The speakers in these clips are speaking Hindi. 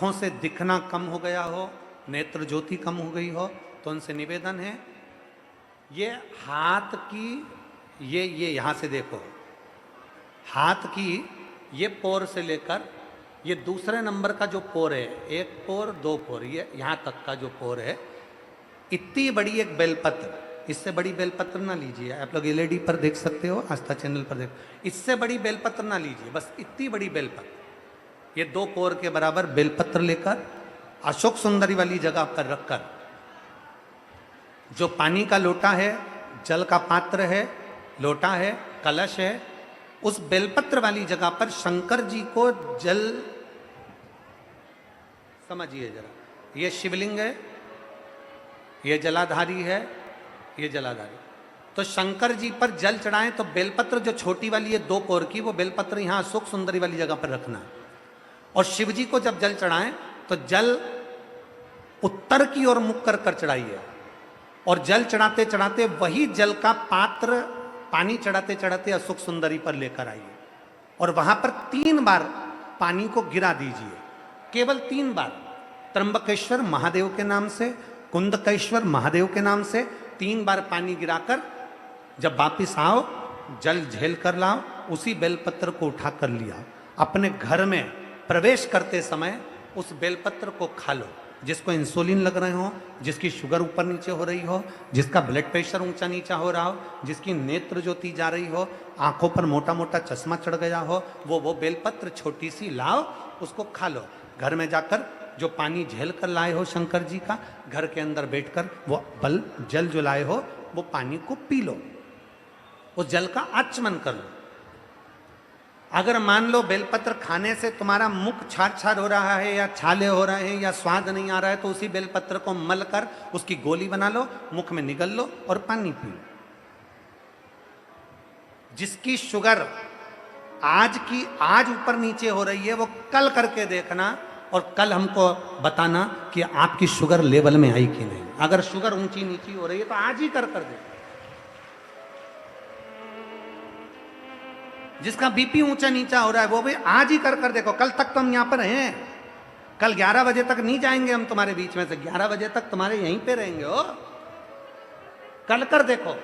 आंखों से दिखना कम हो गया हो, नेत्र ज्योति कम हो गई हो, तो उनसे निवेदन है ये हाथ की ये यहाँ से देखो, हाथ की ये पोर से लेकर ये दूसरे नंबर का जो पोर है, एक पोर दो पोर, ये यहाँ तक का जो पोर है, इतनी बड़ी एक बेलपत्र, इससे बड़ी बेलपत्र ना लीजिए। आप लोग एलईडी पर देख सकते हो, आस्था चैनल पर देख, इससे बड़ी बेलपत्र ना लीजिए, बस इतनी बड़ी बेलपत्र, ये 2 पोर के बराबर बेलपत्र लेकर अशोक सुंदरी वाली जगह पर रखकर, जो पानी का लोटा है, जल का पात्र है, लोटा है, कलश है, उस बेलपत्र वाली जगह पर शंकर जी को जल, समझिए जरा, ये शिवलिंग है, ये जलाधारी है, ये जलाधारी, तो शंकर जी पर जल चढ़ाएं तो बेलपत्र जो छोटी वाली है 2 पोर की, वो बेलपत्र यहां अशोक सुंदरी वाली जगह पर रखना है। और शिव जी को जब जल चढ़ाएं तो जल उत्तर की ओर मुख कर कर चढ़ाइए, और जल चढ़ाते चढ़ाते वही जल का पात्र पानी चढ़ाते चढ़ाते अशोक सुंदरी पर लेकर आइए, और वहां पर 3 बार पानी को गिरा दीजिए, केवल 3 बार, त्र्यंबकेश्वर महादेव के नाम से, कुंदकेश्वर महादेव के नाम से 3 बार पानी गिराकर जब वापिस आओ, जल झेल कर लाओ, उसी बेलपत्र को उठा कर लिया, अपने घर में प्रवेश करते समय उस बेलपत्र को खा लो। जिसको इंसुलिन लग रहे हो, जिसकी शुगर ऊपर नीचे हो रही हो, जिसका ब्लड प्रेशर ऊंचा नीचा हो रहा हो, जिसकी नेत्र ज्योति जा रही हो, आंखों पर मोटा मोटा चश्मा चढ़ गया हो, वो बेलपत्र छोटी सी लाओ, उसको खा लो। घर में जाकर जो पानी झेल कर लाए हो शंकर जी का, घर के अंदर बैठकर वो जल जो लाए हो वो पानी को पी लो, उस जल का आचमन कर लो। अगर मान लो बेलपत्र खाने से तुम्हारा मुख छार छार हो रहा है, या छाले हो रहे हैं, या स्वाद नहीं आ रहा है, तो उसी बेलपत्र को मल कर उसकी गोली बना लो, मुख में निगल लो और पानी पी लो। जिसकी शुगर आज ऊपर नीचे हो रही है, वो कल करके देखना और कल हमको बताना कि आपकी शुगर लेवल में आई कि नहीं। अगर शुगर ऊंची नीची हो रही है तो आज ही कर देखो। जिसका बीपी ऊंचा नीचा हो रहा है वो भी आज ही कर देखो। कल तक तो हम यहां पर हैं, कल 11 बजे तक नहीं जाएंगे हम तुम्हारे बीच में से, 11 बजे तक तुम्हारे यहीं पे रहेंगे हो। कल कर देखो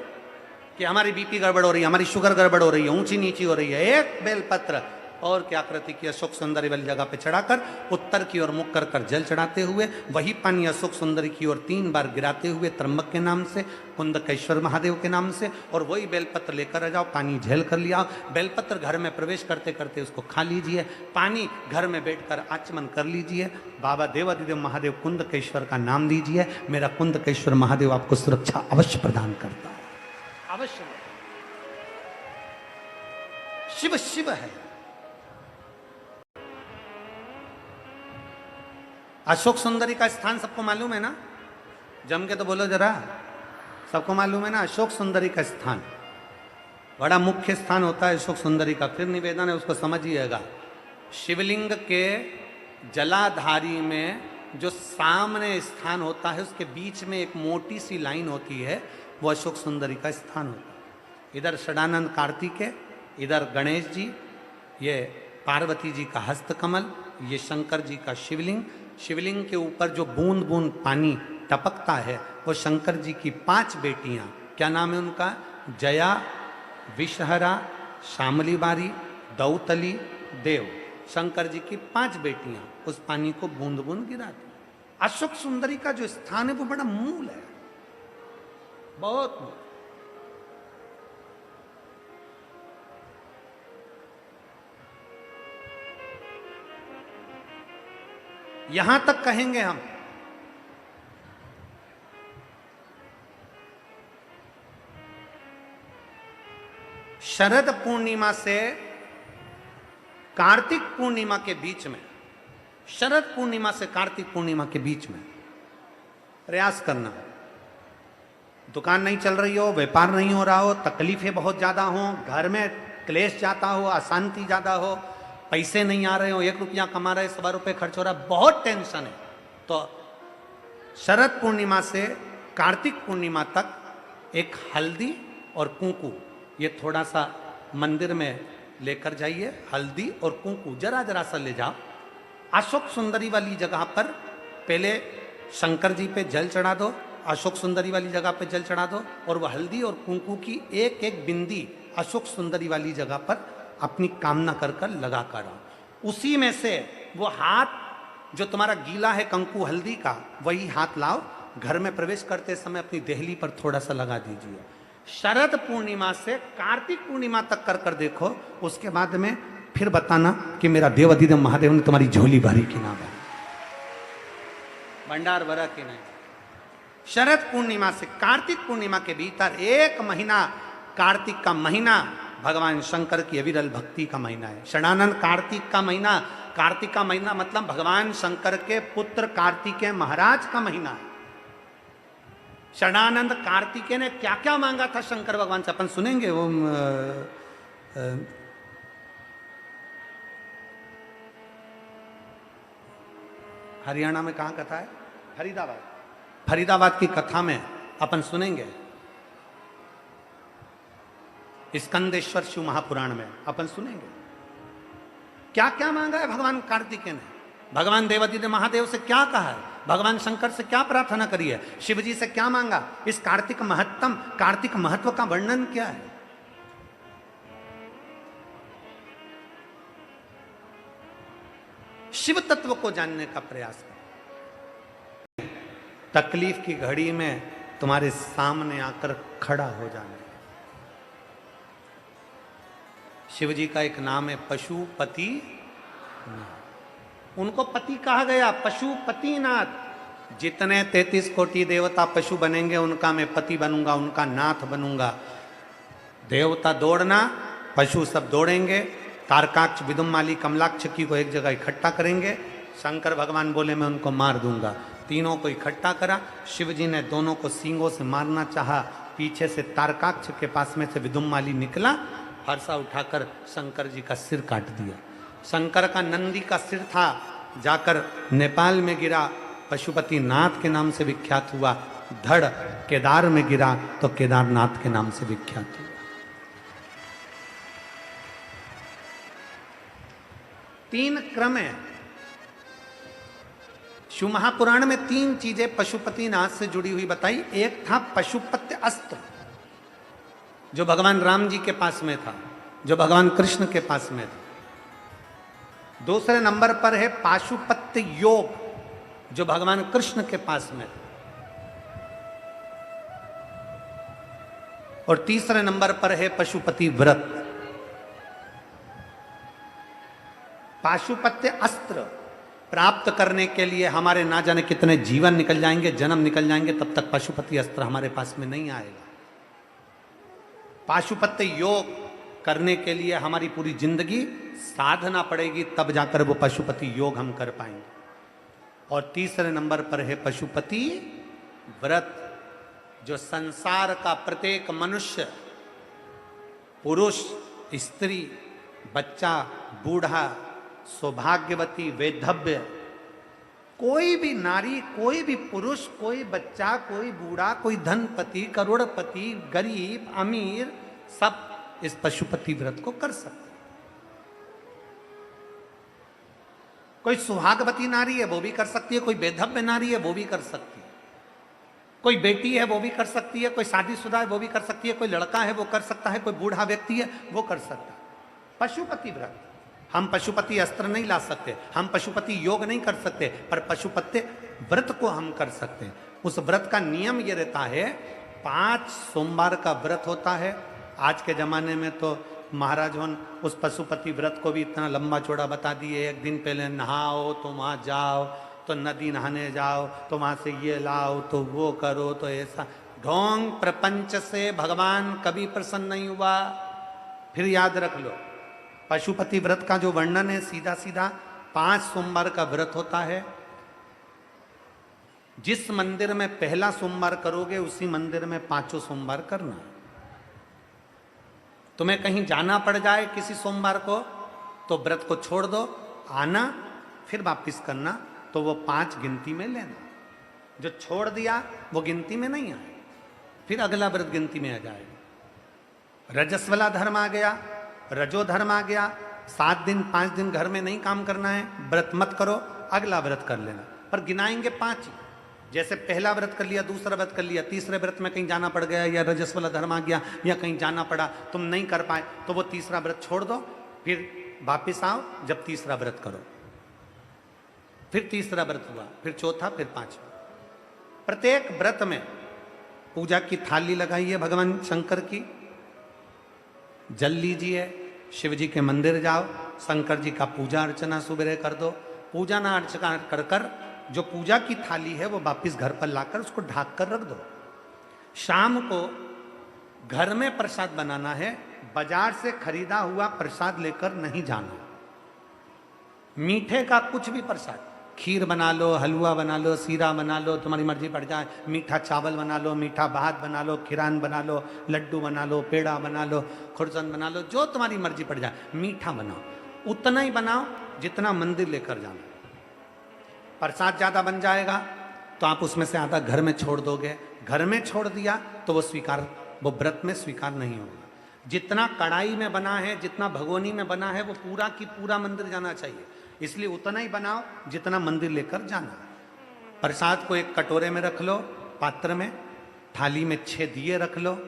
कि हमारी बीपी गड़बड़ हो रही है, हमारी शुगर गड़बड़ हो रही है, ऊंची नीची हो रही है। एक बेलपत्र और क्या आकृति की अशोक सुंदरी वाली जगह पे चढ़ाकर उत्तर की ओर मुख कर कर जल चढ़ाते हुए वही पानी अशोक सुंदरी की ओर 3 बार गिराते हुए त्र्यंबक के नाम से, कुंदकेश्वर महादेव के नाम से, और वही बेलपत्र लेकर आ जाओ, पानी झेल कर लिया। बेलपत्र घर में प्रवेश करते करते उसको खा लीजिए, पानी घर में बैठकर आचमन कर लीजिए, बाबा देवादिदेव महादेव कुंदकेश्वर का नाम दीजिए। मेरा कुंदकेश्वर महादेव आपको सुरक्षा अवश्य प्रदान करता है, अवश्य। शिव शिव है। अशोक सुंदरी का स्थान सबको मालूम है ना? जम के तो बोलो जरा, सबको मालूम है ना? अशोक सुंदरी का स्थान बड़ा मुख्य स्थान होता है अशोक सुंदरी का। फिर निवेदन है उसको समझिएगा। शिवलिंग के जलाधारी में जो सामने स्थान होता है उसके बीच में एक मोटी सी लाइन होती है, वो अशोक सुंदरी का स्थान होता है। इधर षडानंद कार्तिकेय, इधर गणेश जी, ये पार्वती जी का हस्तकमल, ये शंकर जी का शिवलिंग। शिवलिंग के ऊपर जो बूंद बूंद पानी टपकता है वो शंकर जी की 5 बेटियां, क्या नाम है उनका? जया, विषहरा, शामली बारी, दौतली, देव। शंकर जी की 5 बेटियां उस पानी को बूंद बूंद गिराती। अशोक सुंदरी का जो स्थान है वो बड़ा मूल है, बहुत मूल। यहां तक कहेंगे हम, शरद पूर्णिमा से कार्तिक पूर्णिमा के बीच में, शरद पूर्णिमा से कार्तिक पूर्णिमा के बीच में प्रयास करना। दुकान नहीं चल रही हो, व्यापार नहीं हो रहा हो, तकलीफें बहुत ज्यादा हो, घर में क्लेश जाता हो, अशांति ज्यादा हो, पैसे नहीं आ रहे हो, 1 रुपया कमा रहे, 1.25 रुपये खर्च हो रहा है, बहुत टेंशन है, तो शरद पूर्णिमा से कार्तिक पूर्णिमा तक एक हल्दी और कुंकू, ये थोड़ा सा मंदिर में लेकर जाइए। हल्दी और कुंकू जरा जरा सा ले जाओ, अशोक सुंदरी वाली जगह पर पहले शंकर जी पे जल चढ़ा दो, अशोक सुंदरी वाली जगह पे जल चढ़ा दो, और वह हल्दी और कुंकू की एक एक बिंदी अशोक सुंदरी वाली जगह पर अपनी कामना कर कर लगा कर आओ। उसी में से वो हाथ जो तुम्हारा गीला है कंकु हल्दी का, वही हाथ लाओ, घर में प्रवेश करते समय अपनी देहली पर थोड़ा सा लगा दीजिए। शरद पूर्णिमा से कार्तिक पूर्णिमा तक कर कर देखो, उसके बाद में फिर बताना कि मेरा देव अधिदेव महादेव ने तुम्हारी झोली भरी कि ना भरी, भंडार भरा कि नहीं। शरद पूर्णिमा से कार्तिक पूर्णिमा के भीतर एक महीना, कार्तिक का महीना भगवान शंकर की अविरल भक्ति का महीना है। षडानंद कार्तिक का महीना, कार्तिक का महीना मतलब भगवान शंकर के पुत्र कार्तिकेय महाराज का महीना है। षडानंद कार्तिकेय ने क्या क्या मांगा था शंकर भगवान से, अपन सुनेंगे। वो हरियाणा में कहाँ कथा है? फरीदाबाद। फरीदाबाद की कथा में अपन सुनेंगे, स्कंदेश्वर शिव महापुराण में अपन सुनेंगे क्या क्या मांगा है भगवान कार्तिकेय ने, भगवान देवाधिदेव महादेव से क्या कहा है, भगवान शंकर से क्या प्रार्थना करी है, शिव जी से क्या मांगा। इस कार्तिक महत्तम, कार्तिक महत्व का वर्णन क्या है। शिव तत्व को जानने का प्रयास करें। तकलीफ की घड़ी में तुम्हारे सामने आकर खड़ा हो जाना। शिव जी का एक नाम है पशुपति, उनको पति कहा गया, पशुपतिनाथ। जितने 33 कोटि देवता पशु बनेंगे उनका मैं पति बनूंगा, उनका नाथ बनूंगा। देवता दौड़ना, पशु सब दौड़ेंगे। तारकाक्ष, विदुमाली, कमलाक्ष की को एक जगह इकट्ठा करेंगे। शंकर भगवान बोले मैं उनको मार दूंगा। तीनों को इकट्ठा करा। शिव जी ने दोनों को सींगों से मारना चाहा। पीछे से तारकाक्ष के पास में से विदुमाली निकला, फरसा उठाकर शंकर जी का सिर काट दिया। शंकर का नंदी का सिर था, जाकर नेपाल में गिरा, पशुपति नाथ के नाम से विख्यात हुआ। धड़ केदार में गिरा तो केदारनाथ के नाम से विख्यात हुआ। तीन क्रम है शिव महापुराण में। तीन चीजें पशुपतिनाथ से जुड़ी हुई बताई। एक था पशुपत्य अस्त्र, जो भगवान राम जी के पास में था, जो भगवान कृष्ण के पास में था। दूसरे नंबर पर है पाशुपत्य योग, जो भगवान कृष्ण के पास में था। और तीसरे नंबर पर है पशुपति व्रत। पाशुपत्य अस्त्र प्राप्त करने के लिए हमारे ना जाने कितने जीवन निकल जाएंगे, जन्म निकल जाएंगे, तब तक पशुपति अस्त्र हमारे पास में नहीं आएगा। पाशुपत्य योग करने के लिए हमारी पूरी जिंदगी साधना पड़ेगी, तब जाकर वो पशुपति योग हम कर पाएंगे। और तीसरे नंबर पर है पशुपति व्रत, जो संसार का प्रत्येक मनुष्य, पुरुष, स्त्री, बच्चा, बूढ़ा, सौभाग्यवती, वैधव्य, कोई भी नारी, कोई भी पुरुष, कोई बच्चा, कोई बूढ़ा, कोई धनपति, करोड़पति, गरीब, अमीर, सब इस पशुपति व्रत को कर सकते। कोई सुहागवती नारी है वो भी कर सकती है, कोई वैधव्य नारी है वो भी कर सकती है, कोई बेटी है वो भी कर सकती है, कोई शादीशुदा है वो भी कर सकती है, कोई लड़का है वो कर सकता है, कोई बूढ़ा व्यक्ति है वो कर सकता है। पशुपति व्रत। हम पशुपति अस्त्र नहीं ला सकते, हम पशुपति योग नहीं कर सकते, पर पशुपति व्रत को हम कर सकते हैं। उस व्रत का नियम ये रहता है, 5 सोमवार का व्रत होता है। आज के ज़माने में तो महाराज उस पशुपति व्रत को भी इतना लंबा चौड़ा बता दिए। एक दिन पहले नहाओ तो वहाँ जाओ, तो नदी नहाने जाओ, तो वहाँ से ये लाओ, तो वो करो, तो ऐसा। ढोंग प्रपंच से भगवान कभी प्रसन्न नहीं हुआ। फिर याद रख लो, पशुपति व्रत का जो वर्णन है, सीधा सीधा 5 सोमवार का व्रत होता है। जिस मंदिर में पहला सोमवार करोगे उसी मंदिर में 5 सोमवार करना। तुम्हें कहीं जाना पड़ जाए किसी सोमवार को तो व्रत को छोड़ दो, आना फिर वापिस करना, तो वो 5 गिनती में लेना। जो छोड़ दिया वो गिनती में नहीं आए, फिर अगला व्रत गिनती में आ जाएगा। रजस्वला धर्म आ गया, रजो धर्म आ गया, 7 दिन 5 दिन घर में नहीं काम करना है, व्रत मत करो, अगला व्रत कर लेना, पर गिनाएंगे 5 ही। जैसे पहला व्रत कर लिया, दूसरा व्रत कर लिया, तीसरे व्रत में कहीं जाना पड़ गया या रजस वाला धर्म आ गया या कहीं जाना पड़ा, तुम नहीं कर पाए, तो वो तीसरा व्रत छोड़ दो, फिर वापिस आओ, जब तीसरा व्रत करो, फिर तीसरा व्रत हुआ, फिर चौथा, फिर 5वां। प्रत्येक व्रत में पूजा की थाली लगाइए भगवान शंकर की, जल लीजिए, शिव जी के मंदिर जाओ, शंकर जी का पूजा अर्चना सुबह कर दो, पूजा ना अर्चना कर कर जो पूजा की थाली है वो वापिस घर पर लाकर उसको ढाक कर रख दो। शाम को घर में प्रसाद बनाना है, बाजार से खरीदा हुआ प्रसाद लेकर नहीं जाना। मीठे का कुछ भी प्रसाद, खीर बना लो, हलवा बना लो, सीरा बना लो, तुम्हारी मर्जी पड़ जाए, मीठा चावल बना लो, मीठा भात बना लो, खीरान बना लो, लड्डू बना लो, पेड़ा बना लो, खुरसन बना लो, जो तुम्हारी मर्जी पड़ जाए, मीठा बनाओ, उतना ही बनाओ जितना मंदिर लेकर जाना। प्रसाद ज़्यादा बन जाएगा तो आप उसमें से आधा घर में छोड़ दोगे, घर में छोड़ दिया तो वो व्रत में स्वीकार नहीं होगा। जितना कढ़ाई में बना है, जितना भगोनी में बना है, वो पूरा की पूरा मंदिर जाना चाहिए, इसलिए उतना ही बनाओ जितना मंदिर लेकर जाना है। प्रसाद को एक कटोरे में रख लो, पात्र में, थाली में 6 दिए रख लो,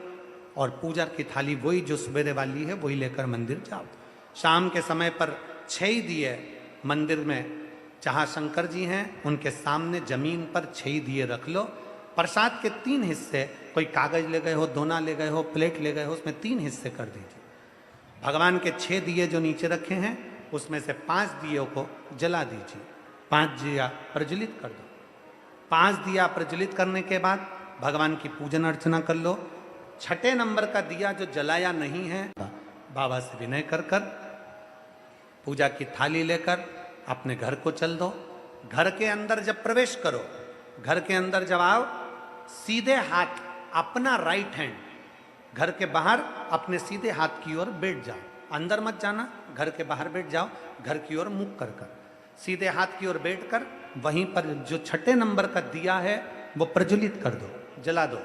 और पूजा की थाली वही जो सवेरे वाली है वही लेकर मंदिर जाओ। शाम के समय पर 6 ही दिए मंदिर में, जहाँ शंकर जी हैं उनके सामने जमीन पर 6 दिए रख लो। प्रसाद के 3 हिस्से, कोई कागज ले गए हो, दोना ले गए हो, प्लेट ले गए हो, उसमें 3 हिस्से कर दीजिए। भगवान के 6 दिए जो नीचे रखे हैं उसमें से 5 दियों को जला दीजिए, 5 दिया प्रज्वलित कर दो। 5 दिया प्रज्वलित करने के बाद भगवान की पूजन अर्चना कर लो। 6ठे नंबर का दिया जो जलाया नहीं है, बाबा से विनय कर कर पूजा की थाली लेकर अपने घर को चल दो। घर के अंदर जब प्रवेश करो, घर के अंदर जब आओ, सीधे हाथ अपना राइट हैंड घर के बाहर अपने सीधे हाथ की ओर बैठ जाओ, अंदर मत जाना, घर के बाहर बैठ जाओ, घर की ओर मुख कर कर सीधे हाथ की ओर बैठकर वहीं पर जो 6ठे नंबर का दिया है वो प्रज्वलित कर दो, जला दो।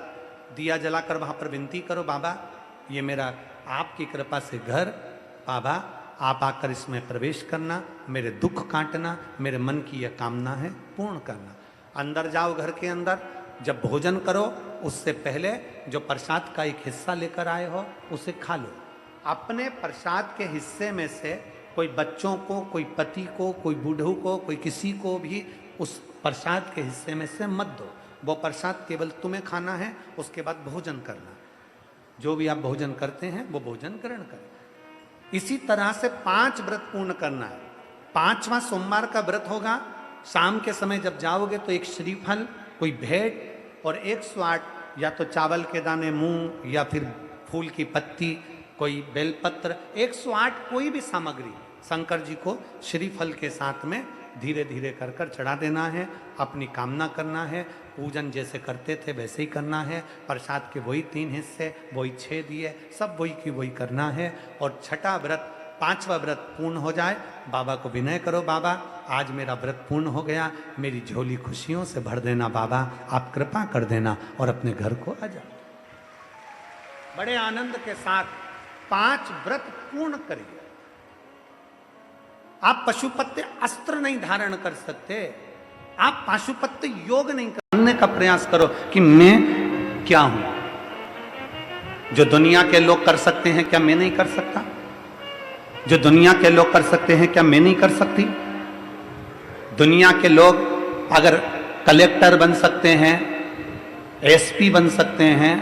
दिया जलाकर वहां पर विनती करो, बाबा ये मेरा आपकी कृपा से घर, बाबा आप आकर इसमें प्रवेश करना, मेरे दुख काटना, मेरे मन की यह कामना है पूर्ण करना। अंदर जाओ, घर के अंदर जब भोजन करो उससे पहले जो प्रसाद का एक हिस्सा लेकर आए हो उसे खा लो। अपने प्रसाद के हिस्से में से कोई बच्चों को, कोई पति को, कोई बूढ़ों को, कोई किसी को भी उस प्रसाद के हिस्से में से मत दो। वो प्रसाद केवल तुम्हें खाना है, उसके बाद भोजन करना। जो भी आप भोजन करते हैं वो भोजन ग्रहण करें। इसी तरह से 5 व्रत पूर्ण करना है। 5वां सोमवार का व्रत होगा। शाम के समय जब जाओगे तो एक श्रीफल, कोई भेंट और 108 या तो चावल के दाने, मूंग या फिर फूल की पत्ती, कोई बेलपत्र, 108 कोई भी सामग्री शंकर जी को श्रीफल के साथ में धीरे धीरे कर कर चढ़ा देना है। अपनी कामना करना है, पूजन जैसे करते थे वैसे ही करना है। प्रसाद के वही 3 हिस्से, वही 6 दिए, सब वही की वही करना है। और 6ठा व्रत, 5वां व्रत पूर्ण हो जाए, बाबा को विनय करो, बाबा आज मेरा व्रत पूर्ण हो गया, मेरी झोली खुशियों से भर देना, बाबा आप कृपा कर देना, और अपने घर को आ जाओ। बड़े आनंद के साथ 5 व्रत पूर्ण करिए। आप पशुपत्य अस्त्र नहीं धारण कर सकते, आप पाशुपत्य योग नहीं करने का प्रयास करो कि मैं क्या हूं। जो दुनिया के लोग कर सकते हैं क्या मैं नहीं कर सकता? जो दुनिया के लोग कर सकते हैं क्या मैं नहीं कर सकती? दुनिया के लोग अगर कलेक्टर बन सकते हैं, एसपी बन सकते हैं,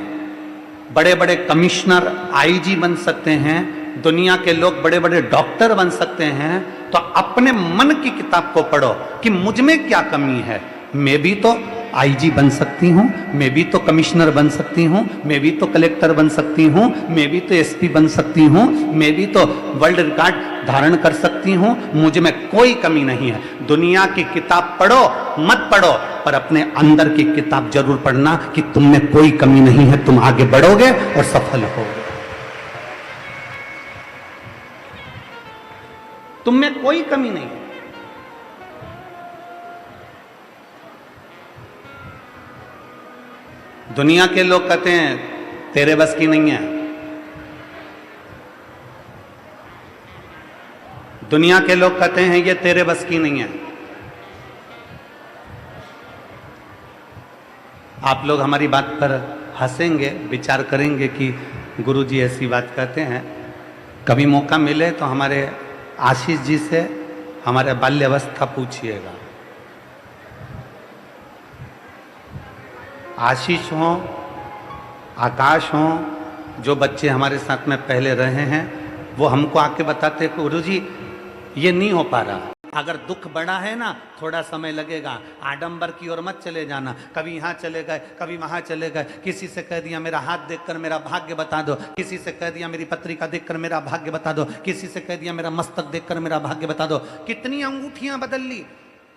बड़े बड़े कमिश्नर, आईजी बन सकते हैं, दुनिया के लोग बड़े बड़े डॉक्टर बन सकते हैं, तो अपने मन की किताब को पढ़ो कि मुझ में क्या कमी है। मैं भी तो आईजी बन सकती हूँ, मैं भी तो कमिश्नर बन सकती हूँ, मैं भी तो कलेक्टर बन सकती हूँ, मैं भी तो एसपी बन सकती हूँ, मैं भी तो वर्ल्ड रिकॉर्ड धारण कर सकती हूँ, मुझ में कोई कमी नहीं है। दुनिया की किताब पढ़ो मत पढ़ो, पर अपने अंदर की किताब जरूर पढ़ना कि तुम में कोई कमी नहीं है, तुम आगे बढ़ोगे और सफल होगे। तुम में कोई कमी नहीं है। दुनिया के लोग कहते हैं तेरे बस की नहीं है, दुनिया के लोग कहते हैं ये तेरे बस की नहीं है। आप लोग हमारी बात पर हंसेंगे, विचार करेंगे कि गुरुजी ऐसी बात कहते हैं। कभी मौका मिले तो हमारे आशीष जी से हमारे बाल्यावस्था पूछिएगा। आशीष हो, आकाश हो, जो बच्चे हमारे साथ में पहले रहे हैं, वो हमको आके बताते हैं गुरुजी ये नहीं हो पा रहा। अगर दुख बड़ा है ना, थोड़ा समय लगेगा, आडंबर की ओर मत चले जाना। कभी यहाँ चले गए, कभी वहाँ चले गए, किसी से कह दिया मेरा हाथ देखकर मेरा भाग्य बता दो, किसी से कह दिया मेरी पत्रिका देखकर मेरा भाग्य बता दो, किसी से कह दिया मेरा मस्तक देखकर मेरा भाग्य बता दो। कितनी अंगूठियां बदल ली,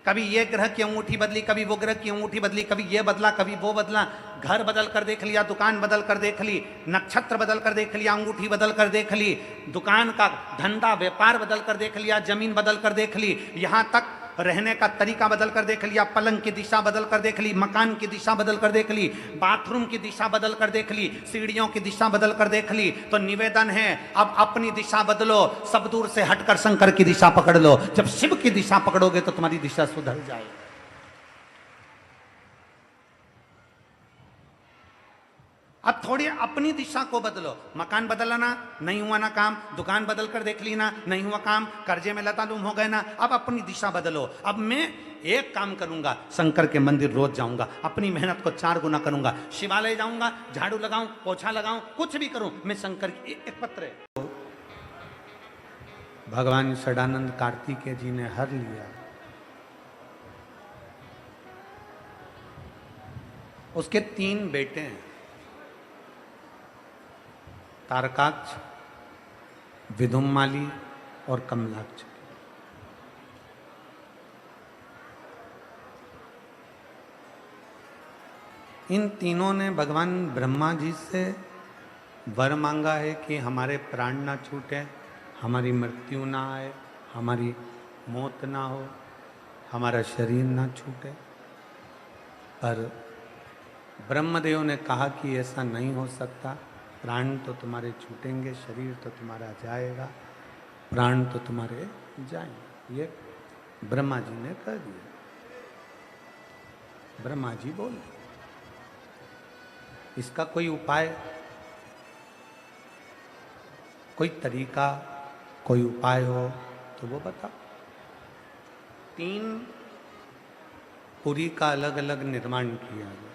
कभी ये ग्रह की अंगूठी बदली, कभी वो ग्रह की अंगूठी बदली, कभी ये बदला, कभी वो बदला। घर बदल कर देख लिया, दुकान बदल कर देख ली, नक्षत्र बदल कर देख लिया, अंगूठी बदल कर देख ली, दुकान का धंधा व्यापार बदल कर देख लिया, जमीन बदल कर देख ली, यहाँ तक रहने का तरीका बदल कर देख लिया, पलंग की दिशा बदल कर देख ली, मकान की दिशा बदल कर देख ली, बाथरूम की दिशा बदल कर देख ली, सीढ़ियों की दिशा बदल कर देख ली। तो निवेदन है अब अपनी दिशा बदलो, सब दूर से हटकर शंकर की दिशा पकड़ लो। जब शिव की दिशा पकड़ोगे तो तुम्हारी दिशा सुधर जाएगी। अब थोड़ी अपनी दिशा को बदलो। मकान बदलना नहीं हुआ ना काम, दुकान बदल कर देख ली ना, नहीं हुआ काम, कर्जे में लतालूम हो गए ना, अब अपनी दिशा बदलो। अब मैं एक काम करूंगा, शंकर के मंदिर रोज जाऊंगा, अपनी मेहनत को 4 गुना करूंगा, शिवालय जाऊंगा, झाड़ू लगाऊं, पोछा लगाऊं, कुछ भी करूं, मैं शंकर की एक पत्र है। भगवान षडानंद कार्तिकेय जी ने हर लिया। उसके 3 बेटे हैं, तारकाक्ष, विदुम्माली और कमलाक्ष। इन तीनों ने भगवान ब्रह्मा जी से वर मांगा है कि हमारे प्राण ना छूटे, हमारी मृत्यु ना आए, हमारी मौत ना हो, हमारा शरीर ना छूटे। पर ब्रह्मदेव ने कहा कि ऐसा नहीं हो सकता, प्राण तो तुम्हारे छूटेंगे, शरीर तो तुम्हारा जाएगा, प्राण तो तुम्हारे जाएंगे। ये ब्रह्मा जी ने कह दिया। ब्रह्मा जी बोल, इसका कोई उपाय, कोई तरीका, कोई उपाय हो तो वो बता। 3 पुरी का अलग अलग निर्माण किया गया।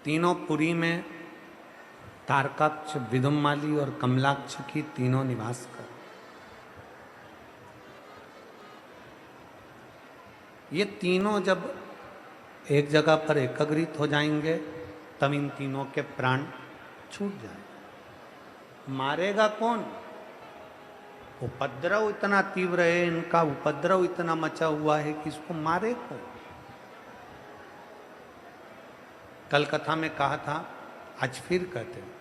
तीनों पुरी में तारकाक्ष, विदुम्माली और कमलाक्ष की तीनों निवास कर। ये तीनों जब एक जगह पर एकत्रित हो जाएंगे तब इन तीनों के प्राण छूट जाएंगे। मारेगा कौन? उपद्रव इतना तीव्र है, इनका उपद्रव इतना मचा हुआ है कि इसको मारे कौन? कल कथा में कहा था, आज फिर कहते हैं,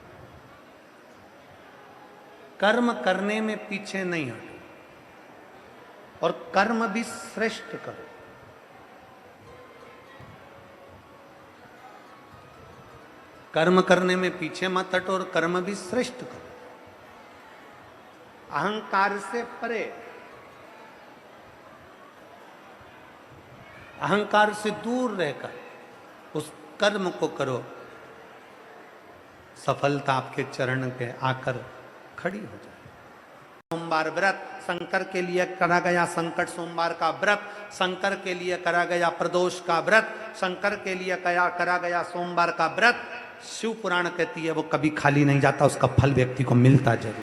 कर्म करने में पीछे नहीं हटो और कर्म भी श्रेष्ठ करो। कर्म करने में पीछे मत हटो और कर्म भी श्रेष्ठ करो। अहंकार से परे, अहंकार से दूर रहकर उस कर्म को करो, सफलता आपके चरण पे आकर खड़ी हो जाए। सोमवार व्रत शंकर के लिए करा गया, संकट सोमवार का व्रत शंकर के लिए करा गया, प्रदोष का व्रत शंकर के लिए करा गया, सोमवार का व्रत शिव पुराण कहती है वो कभी खाली नहीं जाता, उसका फल व्यक्ति को मिलता जरूर।